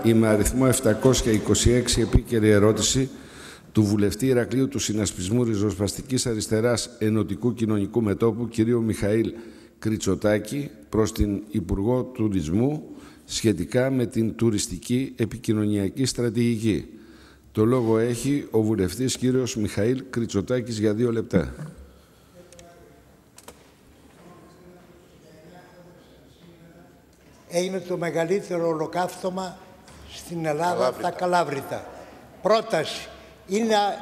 Η με αριθμό 726 επίκαιρη ερώτηση του βουλευτή Ηρακλείου του Συνασπισμού Ριζοσπαστικής Αριστεράς Ενωτικού Κοινωνικού Μετώπου κ. Μιχαήλ Κριτσοτάκη προς την Υπουργό Τουρισμού σχετικά με την τουριστική επικοινωνιακή στρατηγική. Το λόγο έχει ο βουλευτής κ. Μιχαήλ Κριτσοτάκης για 2 λεπτά. Έγινε το μεγαλύτερο ολοκαύτωμα στην Ελλάδα, τα Καλάβρητα. Πρόταση είναι να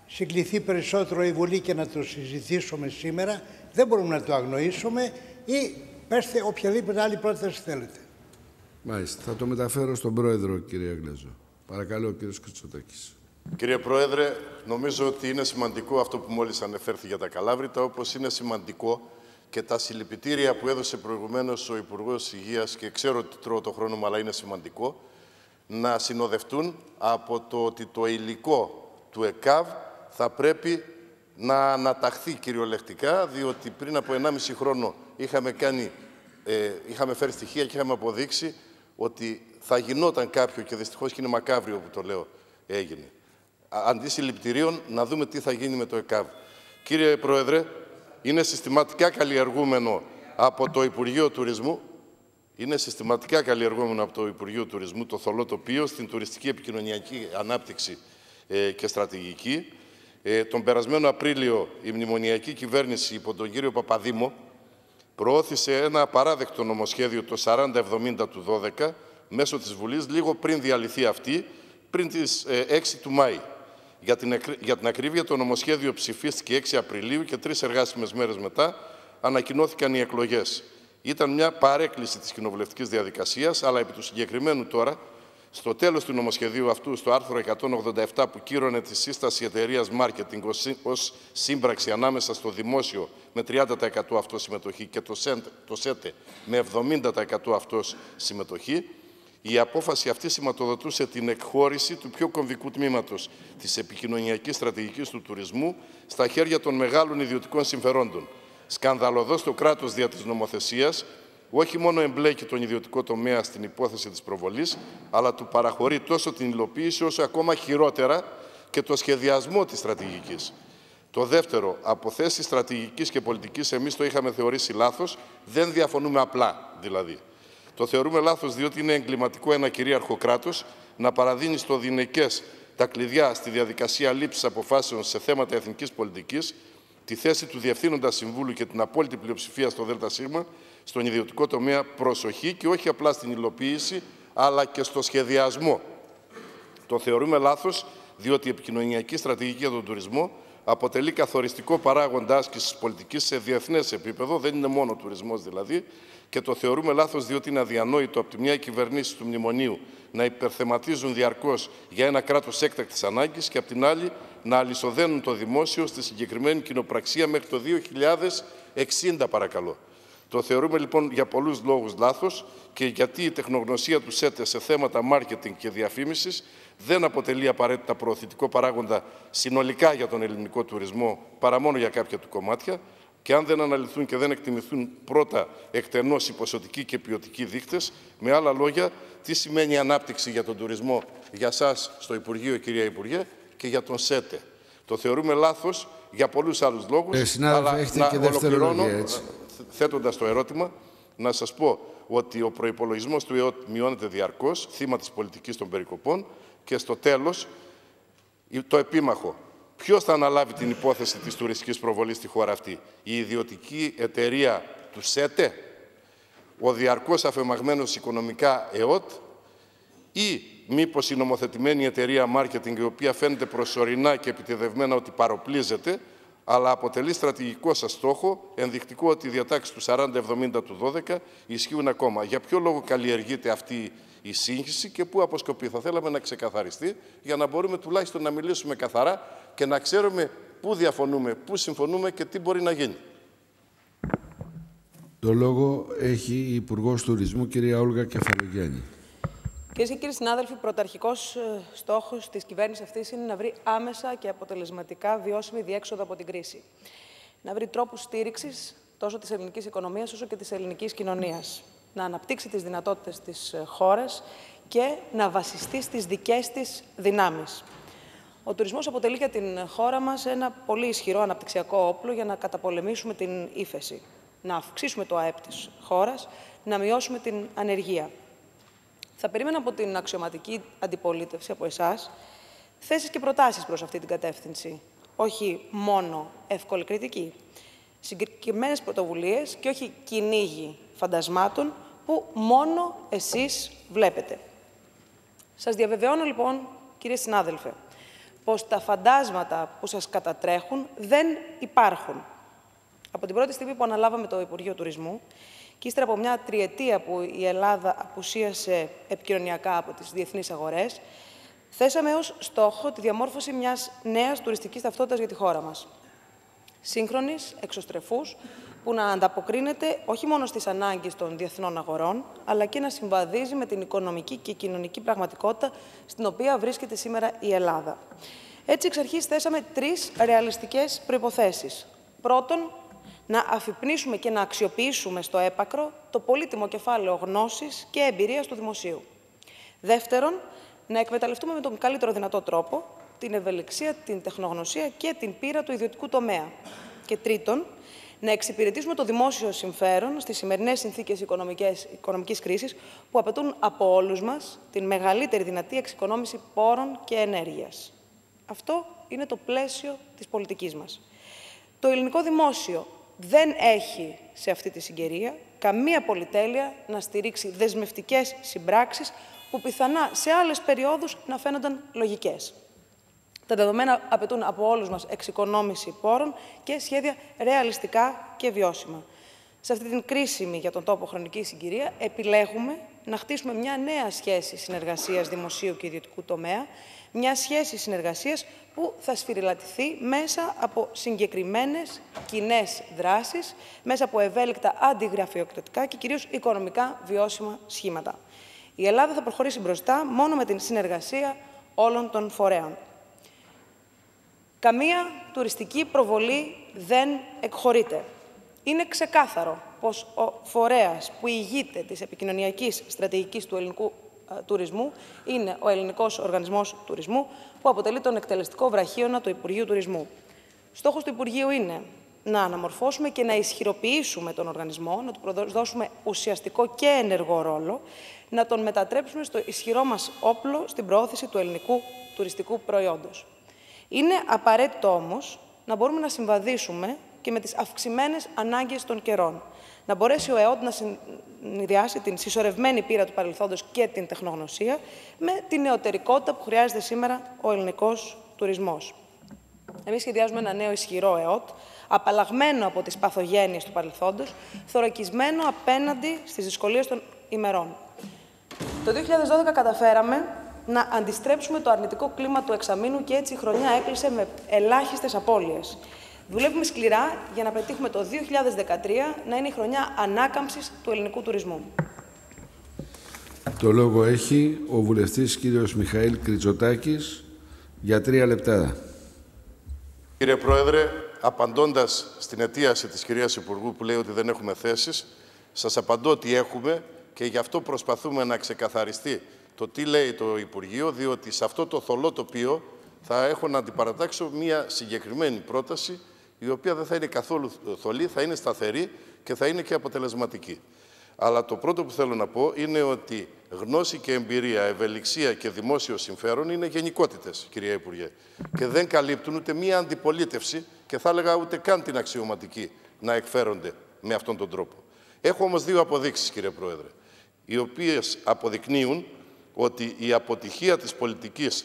συγκληθεί περισσότερο η Βουλή και να το συζητήσουμε σήμερα. Δεν μπορούμε να το αγνοήσουμε ή πέστε οποιαδήποτε άλλη πρόταση θέλετε. Μάλιστα. Θα το μεταφέρω στον Πρόεδρο, κύριε Αγγλέζο. Παρακαλώ, κύριος Κριτσοτάκης. Κύριε Πρόεδρε, νομίζω ότι είναι σημαντικό αυτό που μόλις ανεφέρθη για τα Καλάβρητα, όπως είναι σημαντικό και τα συλληπιτήρια που έδωσε προηγουμένως ο Υπουργός Υγείας, και ξέρω ότι τρώω το χρόνο μου, αλλά είναι σημαντικό, να συνοδευτούν από το ότι το υλικό του ΕΚΑΒ θα πρέπει να αναταχθεί κυριολεκτικά, διότι πριν από 1,5 χρόνο είχαμε φέρει στοιχεία και είχαμε αποδείξει ότι θα γινόταν κάποιο, και δυστυχώς και είναι μακάβριο που το λέω, έγινε. Αντί συλληπιτηρίων, να δούμε τι θα γίνει με το ΕΚΑΒ. Κύριε Πρόεδρε, είναι συστηματικά καλλιεργούμενο από το Υπουργείο Τουρισμού. Είναι συστηματικά καλλιεργούμενο από το Υπουργείο Τουρισμού το θολό τοπίο στην τουριστική επικοινωνιακή ανάπτυξη και στρατηγική. Τον περασμένο Απρίλιο η μνημονιακή κυβέρνηση υπό τον κύριο Παπαδήμο προώθησε ένα απαράδεκτο νομοσχέδιο, το 4070 του 12, μέσω της Βουλής, λίγο πριν διαλυθεί αυτή, πριν τις 6 του Μάη. Για την ακρίβεια, το νομοσχέδιο ψηφίστηκε 6 Απριλίου και 3 εργάσιμες μέρες μετά ανακοινώθηκαν οι εκλογές. Ήταν μια παρέκκληση της κοινοβουλευτικής διαδικασίας, αλλά επί του συγκεκριμένου τώρα, στο τέλος του νομοσχεδίου αυτού, στο άρθρο 187 που κύρωνε τη σύσταση εταιρείας marketing ως σύμπραξη ανάμεσα στο δημόσιο με 30% αυτό συμμετοχή και το ΣΕΤΕ με 70% αυτό συμμετοχή, η απόφαση αυτή σηματοδοτούσε την εκχώρηση του πιο κομβικού τμήματος της επικοινωνιακής στρατηγικής του τουρισμού στα χέρια των μεγάλων ιδιωτικών συμφερόντων. Σκανδαλωδώς το κράτος δια της νομοθεσίας όχι μόνο εμπλέκει τον ιδιωτικό τομέα στην υπόθεση της προβολής, αλλά του παραχωρεί τόσο την υλοποίηση όσο ακόμα χειρότερα και το σχεδιασμό της στρατηγικής. Το δεύτερο, από θέση στρατηγικής και πολιτικής, εμείς το είχαμε θεωρήσει λάθος, δεν διαφωνούμε απλά δηλαδή. Το θεωρούμε λάθος διότι είναι εγκληματικό ένα κυρίαρχο κράτος να παραδίνει στο δινεκές τα κλειδιά στη διαδικασία λήψης αποφάσεων σε θέματα εθνικής πολιτικής, τη θέση του Διευθύνοντα Συμβούλου και την απόλυτη πλειοψηφία στο ΔΣ, στον ιδιωτικό τομέα προσοχή και όχι απλά στην υλοποίηση, αλλά και στο σχεδιασμό. Το θεωρούμε λάθος διότι η επικοινωνιακή στρατηγική για τον τουρισμό αποτελεί καθοριστικό παράγοντα άσκησης πολιτικής σε διεθνές επίπεδο, δεν είναι μόνο τουρισμός δηλαδή, και το θεωρούμε λάθος διότι είναι αδιανόητο από τη μια κυβερνήσεις του Μνημονίου να υπερθεματίζουν διαρκώς για ένα κράτος έκτακτης ανάγκης και από την άλλη να αλυσοδένουν το δημόσιο στη συγκεκριμένη κοινοπραξία μέχρι το 2060, παρακαλώ. Το θεωρούμε λοιπόν για πολλούς λόγους λάθος και γιατί η τεχνογνωσία του ΣΕΤΕ σε θέματα marketing και διαφήμισης δεν αποτελεί απαραίτητα προωθητικό παράγοντα συνολικά για τον ελληνικό τουρισμό παρά μόνο για κάποια του κομμάτια, και αν δεν αναλυθούν και δεν εκτιμηθούν πρώτα εκτενώς οι ποσοτικοί και ποιοτικοί δείκτες, με άλλα λόγια, τι σημαίνει ανάπτυξη για τον τουρισμό για σας στο Υπουργείο, κυρία Υπουργέ, και για τον ΣΕΤΕ. Το θεωρούμε λάθος για πολλούς άλλους λόγους, αλλά να ολοκληρώνω θέτοντας το ερώτημα, να σας πω ότι ο προϋπολογισμός του ΕΟΤ μειώνεται διαρκώς, θύμα της πολιτικής των περικοπών, και στο τέλος το επίμαχο. Ποιος θα αναλάβει την υπόθεση της τουριστικής προβολής στη χώρα αυτή, η ιδιωτική εταιρεία του ΣΕΤΕ, ο διαρκώς αφαιμαγμένος οικονομικά ΕΟΤ ή μήπως η νομοθετημένη εταιρεία marketing, η οποία φαίνεται προσωρινά και επιτεδευμένα ότι παροπλίζεται, αλλά αποτελεί στρατηγικό σας στόχο, ενδεικτικό ότι οι διατάξεις του 4070 του 12 ισχύουν ακόμα. Για ποιο λόγο καλλιεργείται αυτή η σύγχυση και πού αποσκοπεί? Θα θέλαμε να ξεκαθαριστεί για να μπορούμε τουλάχιστον να μιλήσουμε καθαρά και να ξέρουμε πού διαφωνούμε, πού συμφωνούμε και τι μπορεί να γίνει. Το λόγο έχει η Υπουργός Τουρισμού, κυρία Όλγα Κεφαλογιάννη. Κυρίες και κύριοι συνάδελφοι, πρωταρχικός στόχος της κυβέρνησης αυτής είναι να βρει άμεσα και αποτελεσματικά βιώσιμη διέξοδο από την κρίση. Να βρει τρόπους στήριξης τόσο της ελληνικής οικονομίας όσο και της ελληνικής κοινωνίας. να αναπτύξει τις δυνατότητες της χώρας και να βασιστεί στις δικές της δυνάμεις. Ο τουρισμός αποτελεί για την χώρα μας ένα πολύ ισχυρό αναπτυξιακό όπλο για να καταπολεμήσουμε την ύφεση, να αυξήσουμε το ΑΕΠ της χώρας, να μειώσουμε την ανεργία. Θα περίμενα από την αξιωματική αντιπολίτευση, από εσάς, θέσεις και προτάσεις προς αυτή την κατεύθυνση. Όχι μόνο εύκολη κριτική. Συγκεκριμένες πρωτοβουλίες και όχι κυνήγι φαντασμάτων που μόνο εσείς βλέπετε. Σας διαβεβαιώνω λοιπόν, κύριε συνάδελφε, πως τα φαντάσματα που σας κατατρέχουν δεν υπάρχουν. Από την πρώτη στιγμή που αναλάβαμε το Υπουργείο Τουρισμού και ύστερα από μια τριετία που η Ελλάδα απουσίασε επικοινωνιακά από τις διεθνείς αγορές, θέσαμε ως στόχο τη διαμόρφωση μιας νέας τουριστικής ταυτότητας για τη χώρα μας. Σύγχρονης, εξωστρεφούς, που να ανταποκρίνεται όχι μόνο στις ανάγκες των διεθνών αγορών, αλλά και να συμβαδίζει με την οικονομική και κοινωνική πραγματικότητα στην οποία βρίσκεται σήμερα η Ελλάδα. Έτσι, εξ αρχής θέσαμε 3 ρεαλιστικές προϋποθέσεις. Πρώτον, να αφυπνίσουμε και να αξιοποιήσουμε στο έπακρο το πολύτιμο κεφάλαιο γνώσης και εμπειρίας του δημοσίου. Δεύτερον, να εκμεταλλευτούμε με τον καλύτερο δυνατό τρόπο την ευελιξία, την τεχνογνωσία και την πείρα του ιδιωτικού τομέα. Και τρίτον, να εξυπηρετήσουμε το δημόσιο συμφέρον στις σημερινές συνθήκες οικονομικής κρίσης που απαιτούν από όλους μας την μεγαλύτερη δυνατή εξοικονόμηση πόρων και ενέργειας. Αυτό είναι το πλαίσιο της πολιτικής μας. Το ελληνικό δημόσιο δεν έχει σε αυτή τη συγκαιρία καμία πολυτέλεια να στηρίξει δεσμευτικές συμπράξεις που πιθανά σε άλλες περιόδους να φαίνονταν λογικές. Τα δεδομένα απαιτούν από όλους μας εξοικονόμηση πόρων και σχέδια ρεαλιστικά και βιώσιμα. Σε αυτή την κρίσιμη για τον τόπο χρονική συγκυρία, επιλέγουμε να χτίσουμε μια νέα σχέση συνεργασίας δημοσίου και ιδιωτικού τομέα, μια σχέση συνεργασίας που θα σφυριλατηθεί μέσα από συγκεκριμένες κοινές δράσεις, μέσα από ευέλικτα αντιγραφειοκρατικά και κυρίως οικονομικά βιώσιμα σχήματα. Η Ελλάδα θα προχωρήσει μπροστά μόνο με την συνεργασία όλων των φορέων. Καμία τουριστική προβολή δεν εκχωρείται. Είναι ξεκάθαρο πως ο φορέας που ηγείται της επικοινωνιακής στρατηγικής του ελληνικού τουρισμού είναι ο Ελληνικός Οργανισμός Τουρισμού, που αποτελεί τον εκτελεστικό βραχίωνα του Υπουργείου Τουρισμού. Στόχος του Υπουργείου είναι να αναμορφώσουμε και να ισχυροποιήσουμε τον οργανισμό, να του δώσουμε ουσιαστικό και ενεργό ρόλο, να τον μετατρέψουμε στο ισχυρό μας όπλο στην προώθηση του ελληνικού τουριστικού προϊόντος. Είναι απαραίτητο όμως να μπορούμε να συμβαδίσουμε και με τις αυξημένες ανάγκες των καιρών. Να μπορέσει ο ΕΟΤ να συνδυάσει την συσσωρευμένη πείρα του παρελθόντος και την τεχνογνωσία με την νεωτερικότητα που χρειάζεται σήμερα ο ελληνικός τουρισμός. Εμείς σχεδιάζουμε ένα νέο ισχυρό ΕΟΤ, απαλλαγμένο από τις παθογένειες του παρελθόντος, θωρακισμένο απέναντι στις δυσκολίες των ημερών. Το 2012 καταφέραμε να αντιστρέψουμε το αρνητικό κλίμα του εξαμήνου και έτσι η χρονιά έκλεισε με ελάχιστες απώλειες. Δουλεύουμε σκληρά για να πετύχουμε το 2013 να είναι η χρονιά ανάκαμψης του ελληνικού τουρισμού. Το λόγο έχει ο βουλευτής κύριος Μιχαήλ Κριτσοτάκης για 3 λεπτά. Κύριε Πρόεδρε, απαντώντας στην αιτίαση της κυρίας Υπουργού που λέει ότι δεν έχουμε θέσεις, σας απαντώ ότι έχουμε και γι' αυτό προσπαθούμε να ξεκαθαριστεί το τι λέει το Υπουργείο, διότι σε αυτό το θολό τοπίο θα έχω να αντιπαρατάξω μια συγκεκριμένη πρόταση, η οποία δεν θα είναι καθόλου θολή, θα είναι σταθερή και θα είναι και αποτελεσματική. Αλλά το πρώτο που θέλω να πω είναι ότι γνώση και εμπειρία, ευελιξία και δημόσιο συμφέρον είναι γενικότητες, κυρία Υπουργέ. Και δεν καλύπτουν ούτε μία αντιπολίτευση και θα έλεγα ούτε καν την αξιωματική να εκφέρονται με αυτόν τον τρόπο. Έχω όμως 2 αποδείξεις, κύριε Πρόεδρε, οι οποίες αποδεικνύουν ότι η αποτυχία της πολιτικής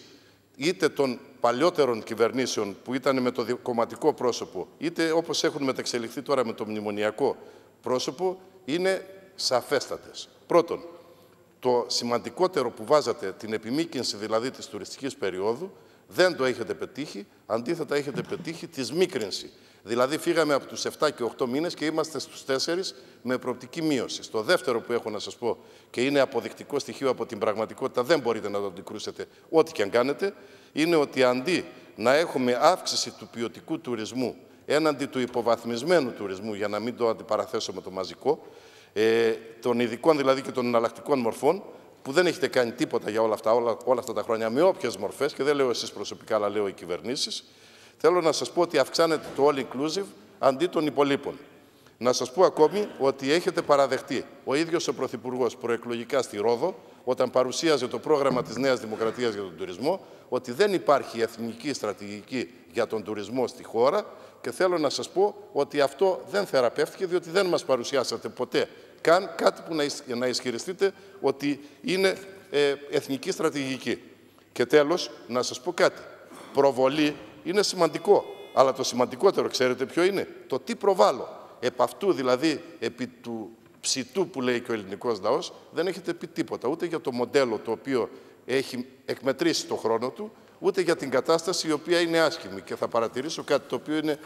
είτε των παλιότερων κυβερνήσεων που ήταν με το κομματικό πρόσωπο, είτε όπως έχουν μεταξελιχθεί τώρα με το μνημονιακό πρόσωπο, είναι σαφέστατες. Πρώτον, το σημαντικότερο που βάζατε, την επιμήκυνση δηλαδή της τουριστικής περίοδου, δεν το έχετε πετύχει, αντίθετα έχετε πετύχει τη σμίκρινση. Δηλαδή φύγαμε από τους 7 και 8 μήνες και είμαστε στους 4 με προοπτική μείωση. Το δεύτερο που έχω να σας πω και είναι αποδεικτικό στοιχείο από την πραγματικότητα, δεν μπορείτε να το αντικρούσετε ό,τι και αν κάνετε, είναι ότι αντί να έχουμε αύξηση του ποιοτικού τουρισμού έναντι του υποβαθμισμένου τουρισμού, για να μην το αντιπαραθέσω με το μαζικό, των ειδικών δηλαδή και των εναλλακτικών μορφών, που δεν έχετε κάνει τίποτα για όλα αυτά τα χρόνια, με όποιες μορφές, και δεν λέω εσείς προσωπικά, αλλά λέω οι κυβερνήσεις. Θέλω να σας πω ότι αυξάνεται το all inclusive αντί των υπολείπων. Να σας πω ακόμη ότι έχετε παραδεχτεί ο ίδιος ο Πρωθυπουργός προεκλογικά στη Ρόδο, όταν παρουσίαζε το πρόγραμμα της Νέας Δημοκρατίας για τον τουρισμό, ότι δεν υπάρχει εθνική στρατηγική για τον τουρισμό στη χώρα, και θέλω να σας πω ότι αυτό δεν θεραπεύτηκε, διότι δεν μας παρουσιάσατε ποτέ καν κάτι που να ισχυριστείτε ότι είναι εθνική στρατηγική. Και τέλος, να σας πω κάτι. Προβολή είναι σημαντικό, αλλά το σημαντικότερο ξέρετε ποιο είναι? Το τι προβάλλω. Επ' αυτού δηλαδή, επί του ψητού που λέει και ο ελληνικός λαός, δεν έχετε πει τίποτα, ούτε για το μοντέλο το οποίο έχει εκμετρήσει το χρόνο του, ούτε για την κατάσταση η οποία είναι άσχημη. Και θα παρατηρήσω κάτι το οποίο είναι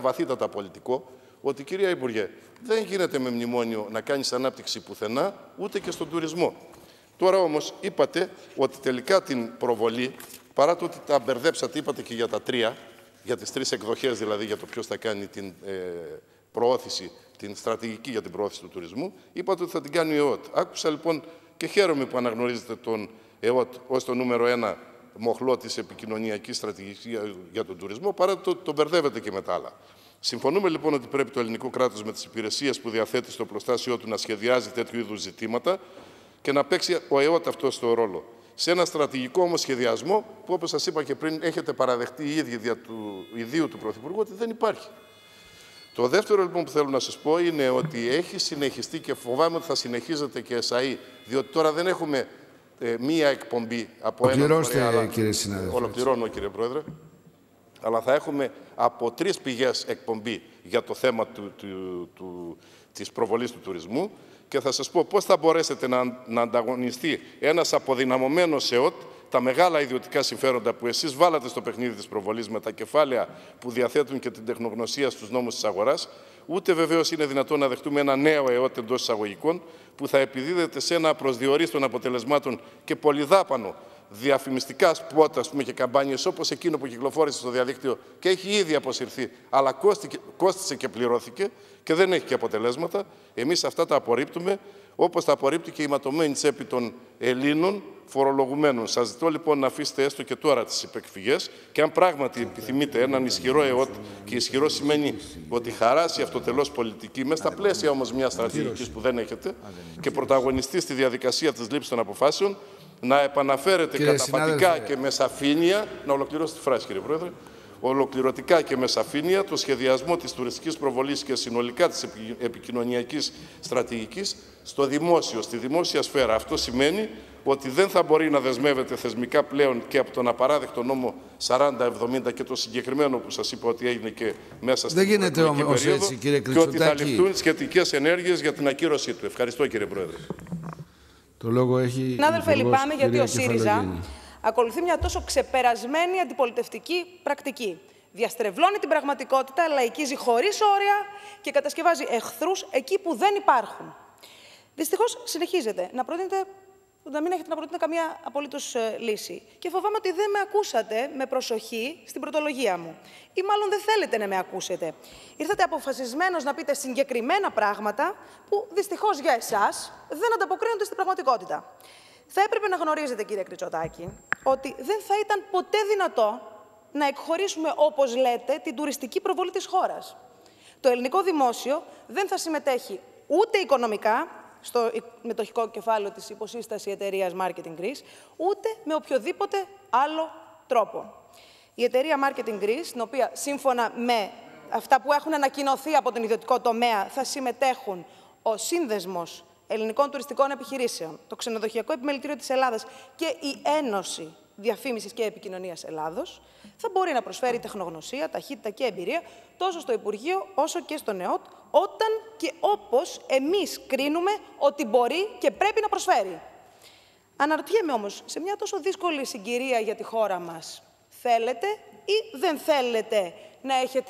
βαθύτατα πολιτικό, ότι κυρία Υπουργέ, δεν γίνεται με μνημόνιο να κάνεις ανάπτυξη πουθενά, ούτε και στον τουρισμό. Τώρα όμως είπατε ότι τελικά την προβολή, παρά το ότι τα μπερδέψατε, είπατε και για τα τρία, για τις τρεις εκδοχές δηλαδή, για το ποιος θα κάνει την προώθηση, την στρατηγική για την προώθηση του τουρισμού, είπατε ότι θα την κάνει ο ΕΟΤ. Άκουσα λοιπόν και χαίρομαι που αναγνωρίζετε τον ΕΟΤ ως το νούμερο 1 μοχλό της επικοινωνιακής στρατηγικής για τον τουρισμό, παρά το μπερδεύετε και με τα άλλα. Συμφωνούμε λοιπόν ότι πρέπει το ελληνικό κράτος με τις υπηρεσίες που διαθέτει στο προστάσιο του να σχεδιάζει τέτοιου είδους ζητήματα και να παίξει ο ΕΟΤ αυτό στο ρόλο. Σε ένα στρατηγικό όμως σχεδιασμό που, όπως σας είπα και πριν, έχετε παραδεχτεί οι ίδιοι δια του ιδίου του Πρωθυπουργού ότι δεν υπάρχει. Το δεύτερο λοιπόν που θέλω να σας πω είναι ότι έχει συνεχιστεί και φοβάμαι ότι θα συνεχίζεται και ΕΣΑΗ, διότι τώρα δεν έχουμε μία εκπομπή από ένα φορέα. Κύριε συνάδελφε. Ολοκληρώνω, κύριε Πρόεδρε. Αλλά θα έχουμε από 3 πηγές εκπομπή για το θέμα της προβολής του τουρισμού, και θα σας πω πώς θα μπορέσετε να ανταγωνιστεί ένας αποδυναμωμένος ΕΟΤ τα μεγάλα ιδιωτικά συμφέροντα που εσείς βάλατε στο παιχνίδι της προβολής με τα κεφάλαια που διαθέτουν και την τεχνογνωσία στους νόμους της αγοράς, ούτε βεβαίως είναι δυνατόν να δεχτούμε ένα νέο ΕΟΤ εντός εισαγωγικών που θα επιδίδεται σε ένα προσδιορίστων των αποτελεσμάτων και πολυδάπανο διαφημιστικά σπότ, ας πούμε, και καμπάνιες όπως εκείνο που κυκλοφόρησε στο διαδίκτυο και έχει ήδη αποσυρθεί, αλλά κόστισε και πληρώθηκε και δεν έχει και αποτελέσματα. Εμείς αυτά τα απορρίπτουμε, όπως τα απορρίπτει και η ματωμένη τσέπη των Ελλήνων φορολογουμένων. Σας ζητώ λοιπόν να αφήσετε έστω και τώρα τις υπεκφυγές και αν πράγματι επιθυμείτε έναν ισχυρό ΕΟΤ, και ισχυρό σημαίνει ότι χαράσει αυτοτελώς πολιτική, μέσα στα πλαίσια όμως μιας στρατηγικής που δεν έχετε, και πρωταγωνιστεί στη διαδικασία της λήψης των αποφάσεων, να επαναφέρετε καταφατικά και με σαφήνεια, να ολοκληρώσετε τη φράση κύριε Πρόεδρε, ολοκληρωτικά και με σαφήνεια το σχεδιασμό της τουριστικής προβολής και συνολικά της επικοινωνιακής στρατηγικής στο δημόσιο, στη δημόσια σφαίρα. Αυτό σημαίνει ότι δεν θα μπορεί να δεσμεύεται θεσμικά πλέον και από τον απαράδεκτο νόμο 40-70 και το συγκεκριμένο που σας είπα ότι έγινε και μέσα στην προεκλογική περίοδο, έτσι, κύριε Κριτσοτάκη, και ότι θα ληφθούν σχετικές ενέργειες για την ακύρωσή του. Ευχαριστώ κύριε Πρόεδρε. Το λόγο έχει. Συνάδελφε, λυπάμαι γιατί ο ΣΥΡΙΖΑ ακολουθεί μια τόσο ξεπερασμένη αντιπολιτευτική πρακτική. Διαστρεβλώνει την πραγματικότητα, λαϊκίζει χωρίς όρια και κατασκευάζει εχθρούς εκεί που δεν υπάρχουν. Δυστυχώς συνεχίζετε να μην έχετε να προτείνετε καμία απολύτως λύση. Και φοβάμαι ότι δεν με ακούσατε με προσοχή στην πρωτολογία μου. Ή μάλλον δεν θέλετε να με ακούσετε. Ήρθατε αποφασισμένος να πείτε συγκεκριμένα πράγματα που δυστυχώς για εσάς δεν ανταποκρίνονται στην πραγματικότητα. Θα έπρεπε να γνωρίζετε, κύριε Κριτσοτάκη, ότι δεν θα ήταν ποτέ δυνατό να εκχωρήσουμε, όπως λέτε, την τουριστική προβολή της χώρας. Το ελληνικό δημόσιο δεν θα συμμετέχει ούτε οικονομικά στο μετοχικό κεφάλαιο της υποσύσταση εταιρείας Marketing Greece, ούτε με οποιοδήποτε άλλο τρόπο. Η εταιρεία Marketing Greece, στην οποία σύμφωνα με αυτά που έχουν ανακοινωθεί από τον ιδιωτικό τομέα θα συμμετέχουν ο Σύνδεσμος Ελληνικών Τουριστικών Επιχειρήσεων, το Ξενοδοχειακό Επιμελητήριο της Ελλάδας και η Ένωση Διαφήμισης και Επικοινωνίας Ελλάδος, θα μπορεί να προσφέρει τεχνογνωσία, ταχύτητα και εμπειρία τόσο στο Υπουργείο όσο και στον ΕΟΤ, όταν και όπως εμείς κρίνουμε ότι μπορεί και πρέπει να προσφέρει. Αναρωτιέμαι όμως, σε μια τόσο δύσκολη συγκυρία για τη χώρα μας, θέλετε ή δεν θέλετε να έχετε